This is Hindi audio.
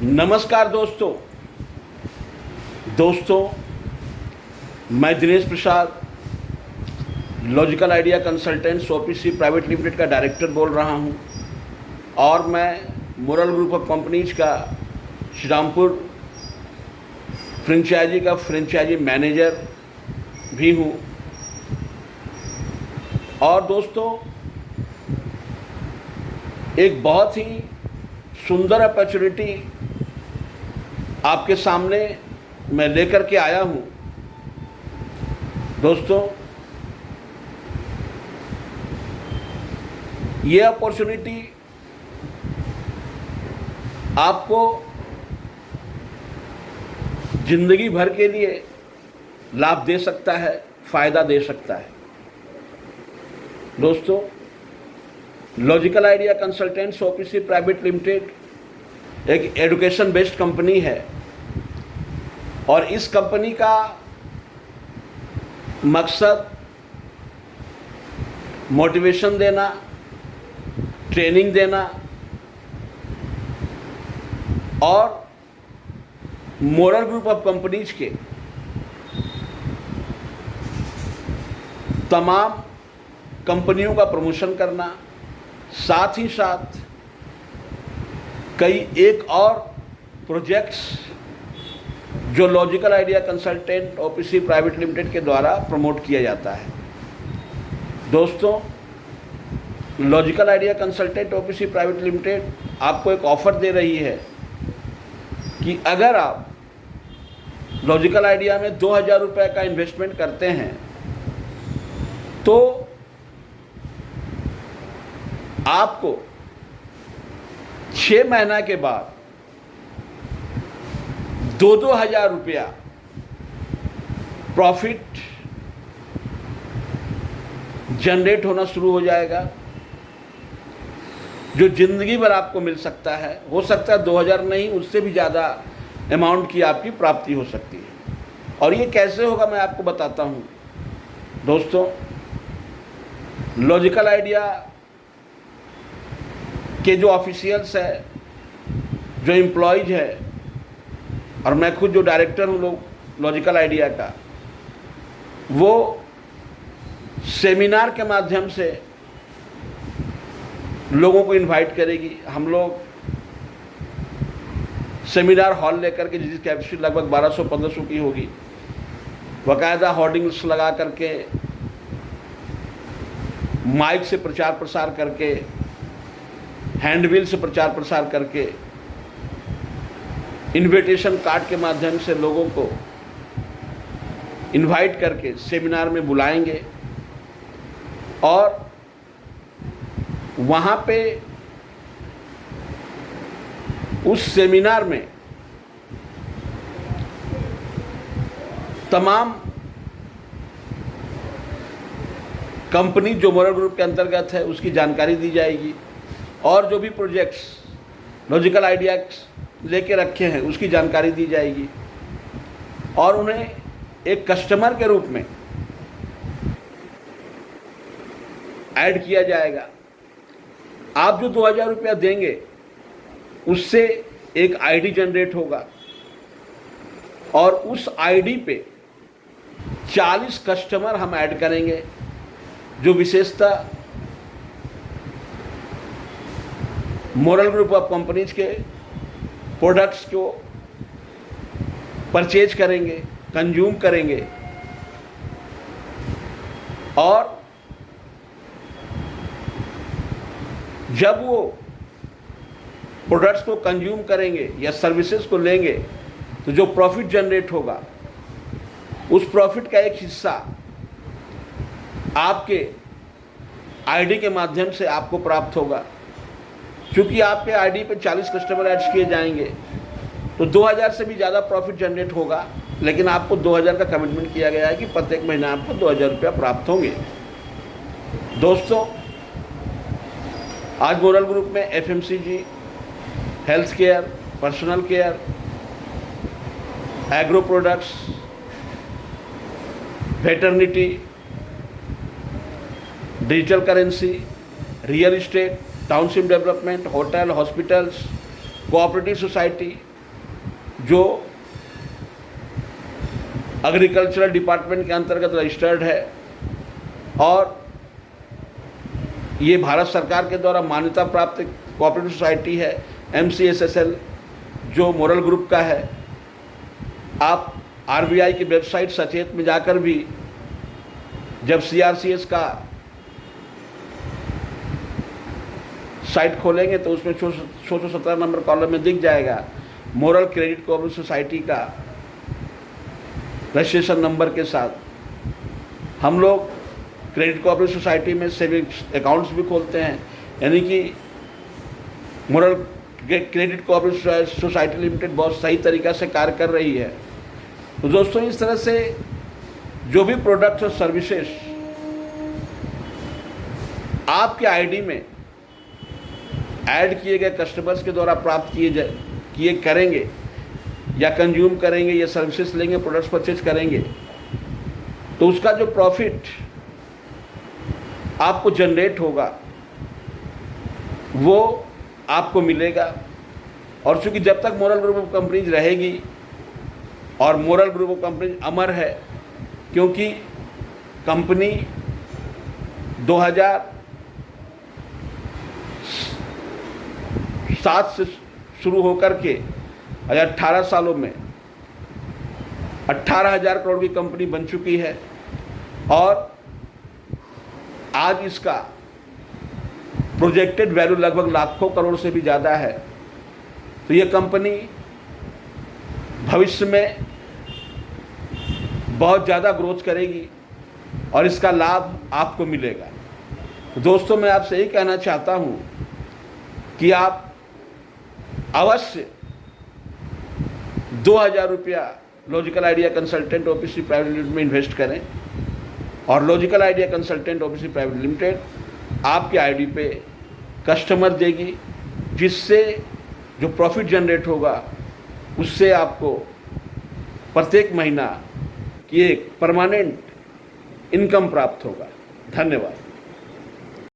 नमस्कार दोस्तों, मैं Dinesh Prasad logical idea consultants OPC private limited का डायरेक्टर बोल रहा हूं और मैं मोरल ग्रुप ऑफ कंपनीज का श्रीरामपुर फ्रेंचाइजी का फ्रेंचाइजी मैनेजर भी हूं। और दोस्तों, एक बहुत ही सुंदर अपॉर्चुनिटी आपके सामने मैं लेकर के आया हूं। दोस्तों, ये अपॉर्चुनिटी आपको जिंदगी भर के लिए लाभ दे सकता है, फायदा दे सकता है। दोस्तों, logical idea consultants OPC private limited एक एजुकेशन बेस्ड कंपनी है और इस कंपनी का मकसद मोटिवेशन देना, ट्रेनिंग देना और मोरल ग्रुप ऑफ कंपनीज के तमाम कंपनियों का प्रमोशन करना, साथ ही साथ कई एक और प्रोजेक्ट्स जो logical idea consultant OPC private limited के द्वारा प्रमोट किया जाता है। दोस्तों, logical idea consultant OPC private limited आपको एक ऑफ़र दे रही है कि अगर आप लॉजिकल आइडिया में 2000 रुपये का इन्वेस्टमेंट करते हैं तो आपको 6 महीना के बाद 2-2 हज़ार रुपया प्रॉफिट जनरेट होना शुरू हो जाएगा, जो ज़िंदगी भर आपको मिल सकता है। हो सकता है 2000 नहीं, उससे भी ज़्यादा अमाउंट की आपकी प्राप्ति हो सकती है। और ये कैसे होगा मैं आपको बताता हूँ। दोस्तों, लॉजिकल आइडिया के जो ऑफिशियल्स है, जो एम्प्लॉयज़ है, और मैं खुद जो डायरेक्टर हूँ लॉजिकल आइडिया का, वो सेमिनार के माध्यम से लोगों को इनवाइट करेगी। हम लोग सेमिनार हॉल लेकर के, जिसकी कैपेसिटी लगभग 1200-1500 की होगी, बाकायदा होर्डिंग्स लगा करके, माइक से प्रचार प्रसार करके, हैंडबिल से प्रचार प्रसार करके, इनविटेशन कार्ड के माध्यम से लोगों को इनवाइट करके सेमिनार में बुलाएंगे और वहाँ पे उस सेमिनार में तमाम कंपनी जो मोरल ग्रुप के अंतर्गत है उसकी जानकारी दी जाएगी और जो भी प्रोजेक्ट्स लॉजिकल आइडिया लेके रखे हैं उसकी जानकारी दी जाएगी और उन्हें एक कस्टमर के रूप में ऐड किया जाएगा। आप जो 2000 रुपया देंगे उससे एक आईडी जनरेट होगा और उस आईडी पे 40 कस्टमर हम ऐड करेंगे, जो विशेषता मोरल ग्रुप ऑफ कंपनीज के प्रोडक्ट्स को परचेज करेंगे, कंज्यूम करेंगे और जब वो प्रोडक्ट्स को कंज्यूम करेंगे या सर्विसेज को लेंगे तो जो प्रॉफिट जनरेट होगा उस प्रॉफिट का एक हिस्सा आपके आईडी के माध्यम से आपको प्राप्त होगा। क्योंकि आपके आईडी पे 40 कस्टमर ऐड किए जाएंगे तो 2000 से भी ज़्यादा प्रॉफिट जनरेट होगा, लेकिन आपको 2000 का कमिटमेंट किया गया है कि प्रत्येक महीने आपको 2000 रुपया प्राप्त होंगे। दोस्तों, आज मोरल ग्रुप में FMCG, health care, personal care, agro products, veterinary, digital currency, real estate, township development, hotel, hospitals, cooperative society, जो एग्रीकल्चरल डिपार्टमेंट के अंतर्गत रजिस्टर्ड है और ये भारत सरकार के द्वारा मान्यता प्राप्त कोऑपरेटिव सोसाइटी है, MCSSL, जो मोरल ग्रुप का है। आप RBI की वेबसाइट सचेत में जाकर भी जब CRCS का साइट खोलेंगे तो उसमें 617 नंबर कॉलम में दिख जाएगा मोरल क्रेडिट कोऑपरेटिव सोसाइटी का रजिस्ट्रेशन नंबर के साथ। हम लोग क्रेडिट कोऑपरेटिव सोसाइटी में सेविंग्स अकाउंट्स भी खोलते हैं, यानी कि moral credit cooperative society limited बहुत सही तरीक़ा से कार्य कर रही है। तो दोस्तों, इस तरह से जो भी प्रोडक्ट्स और सर्विसेज आपके आईडी में ऐड किए गए कस्टमर्स के द्वारा प्राप्त किए करेंगे या कंज्यूम करेंगे या सर्विसेज लेंगे, प्रोडक्ट्स परचेज करेंगे, तो उसका जो प्रॉफिट आपको जनरेट होगा वो आपको मिलेगा। और चूँकि जब तक मोरल ग्रुप ऑफ कंपनीज रहेगी, और मोरल ग्रुप ऑफ कंपनीज अमर है, क्योंकि कंपनी 2007 से शुरू होकर के 18 सालों में 18,000 करोड़ की कंपनी बन चुकी है और आज इसका प्रोजेक्टेड वैल्यू लगभग लाखों करोड़ से भी ज़्यादा है। तो ये कंपनी भविष्य में बहुत ज़्यादा ग्रोथ करेगी और इसका लाभ आपको मिलेगा। तो दोस्तों, मैं आपसे यही कहना चाहता हूँ कि आप अवश्य 2,000 रुपया logical idea consultant OPC private limited में इन्वेस्ट करें और logical idea consultant OPC private limited आपके आईडी पे कस्टमर देगी, जिससे जो प्रॉफिट जनरेट होगा उससे आपको प्रत्येक महीना की एक परमानेंट इनकम प्राप्त होगा। धन्यवाद।